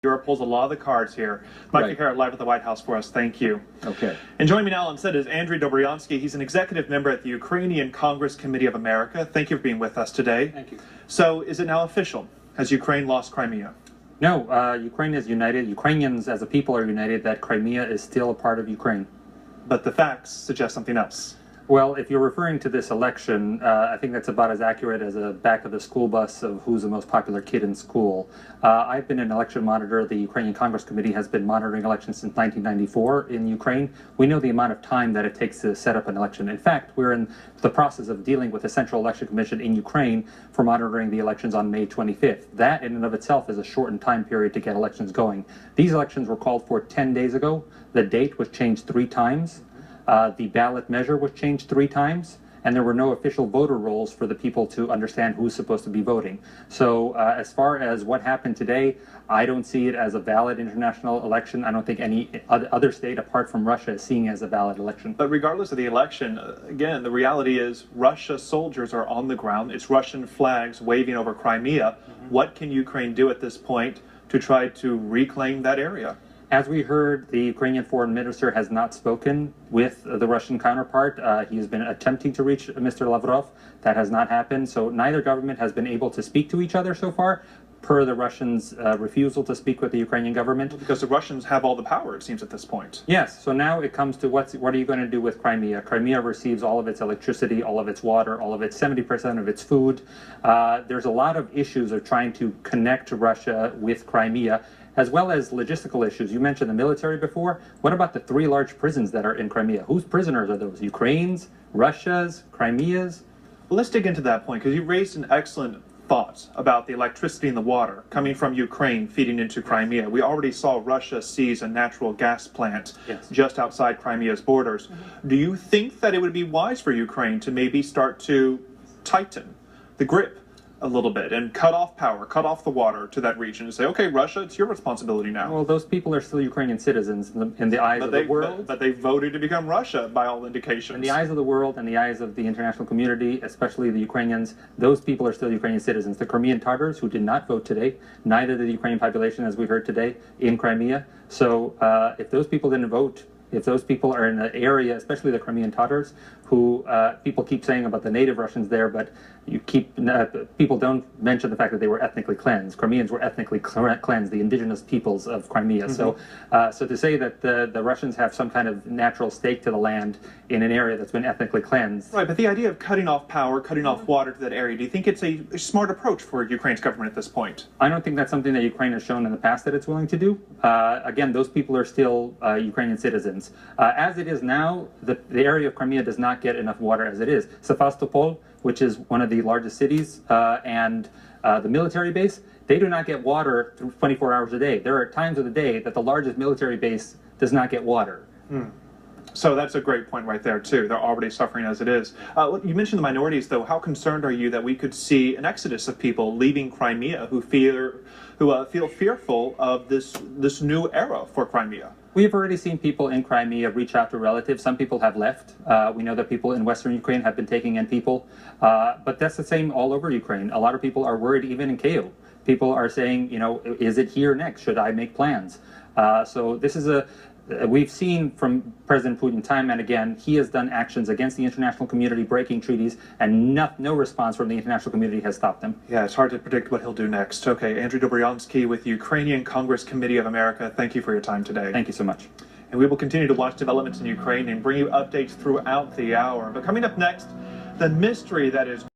Europe pulls a lot of the cards here. Mike Carrot live at the White House for us. Thank you. Okay. And joining me now on set is Andrij Dobriansky. He's an executive member at the Ukrainian Congress Committee of America. Thank you for being with us today. Thank you. So, is it now official? Has Ukraine lost Crimea? No, Ukraine is united. Ukrainians as a people are united that Crimea is still a part of Ukraine. But the facts suggest something else. Well, if you're referring to this election, I think that's about as accurate as a back of the school bus of who's the most popular kid in school. I've been an election monitor. The Ukrainian Congress Committee has been monitoring elections since 1994 in Ukraine. We know the amount of time that it takes to set up an election. In fact, we're in the process of dealing with the Central Election Commission in Ukraine for monitoring the elections on May 25th. That in and of itself is a shortened time period to get elections going. These elections were called for 10 days ago. The date was changed 3 times. The ballot measure was changed 3 times, and there were no official voter rolls for the people to understand who's supposed to be voting. So as far as what happened today, I don't see it as a valid international election. I don't think any other state apart from Russia is seeing it as a valid election. But regardless of the election, again, the reality is Russia's soldiers are on the ground. It's Russian flags waving over Crimea. What can Ukraine do at this point to try to reclaim that area? As we heard, the Ukrainian foreign minister has not spoken with the Russian counterpart. He has been attempting to reach Mr. Lavrov. That has not happened. So neither government has been able to speak to each other so far, per the Russians' refusal to speak with the Ukrainian government. Because the Russians have all the power, it seems, at this point. Yes. So now it comes to what are you going to do with Crimea? Crimea receives all of its electricity, all of its water, all of its 70% of its food. There's a lot of issues of trying to connect Russia with Crimea, as well as logistical issues. You mentioned the military before. What about the 3 large prisons that are in Crimea? Whose prisoners are those? Ukraine's, Russia's, Crimea's? Well, let's dig into that point, because you raised an excellent thought about the electricity and the water coming from Ukraine feeding into Crimea. We already saw Russia seize a natural gas plant just outside Crimea's borders. Do you think that it would be wise for Ukraine to maybe start to tighten the grip a little bit and cut off power, cut off the water to that region and say, okay, Russia, it's your responsibility now? Well, those people are still Ukrainian citizens in the eyes of the world. But they voted to become Russia, by all indications. In the eyes of the world and the eyes of the international community, especially the Ukrainians, those people are still Ukrainian citizens. The Crimean Tatars, who did not vote today, neither did the Ukrainian population, as we heard today, in Crimea. So if those people didn't vote, if those people are in the area, especially the Crimean Tatars, who people keep saying about the native Russians there, but people don't mention the fact that they were ethnically cleansed. Crimeans were ethnically cleansed, the indigenous peoples of Crimea. So to say that the Russians have some kind of natural stake to the land in an area that's been ethnically cleansed. Right, but the idea of cutting off power, cutting off water to that area, do you think it's a smart approach for Ukraine's government at this point? I don't think that's something that Ukraine has shown in the past that it's willing to do. Again, those people are still Ukrainian citizens. As it is now, the area of Crimea does not get enough water as it is. Sevastopol, which is one of the largest cities, and the military base, they do not get water 24 hours a day. There are times of the day that the largest military base does not get water. So that's a great point right there, too. They're already suffering as it is. You mentioned the minorities, though. How concerned are you that we could see an exodus of people leaving Crimea who feel fearful of this new era for Crimea? We've already seen people in Crimea reach out to relatives. Some people have left. We know that people in Western Ukraine have been taking in people. But that's the same all over Ukraine. A lot of people are worried even in Kyiv. People are saying, you know, is it here next? Should I make plans? So this is we've seen from President Putin time and again, he has done actions against the international community, breaking treaties, and no response from the international community has stopped them. Yeah, it's hard to predict what he'll do next. Okay, Andrij Dobriansky with the Ukrainian Congress Committee of America, thank you for your time today. Thank you so much. And we will continue to watch developments in Ukraine and bring you updates throughout the hour. But coming up next, the mystery that is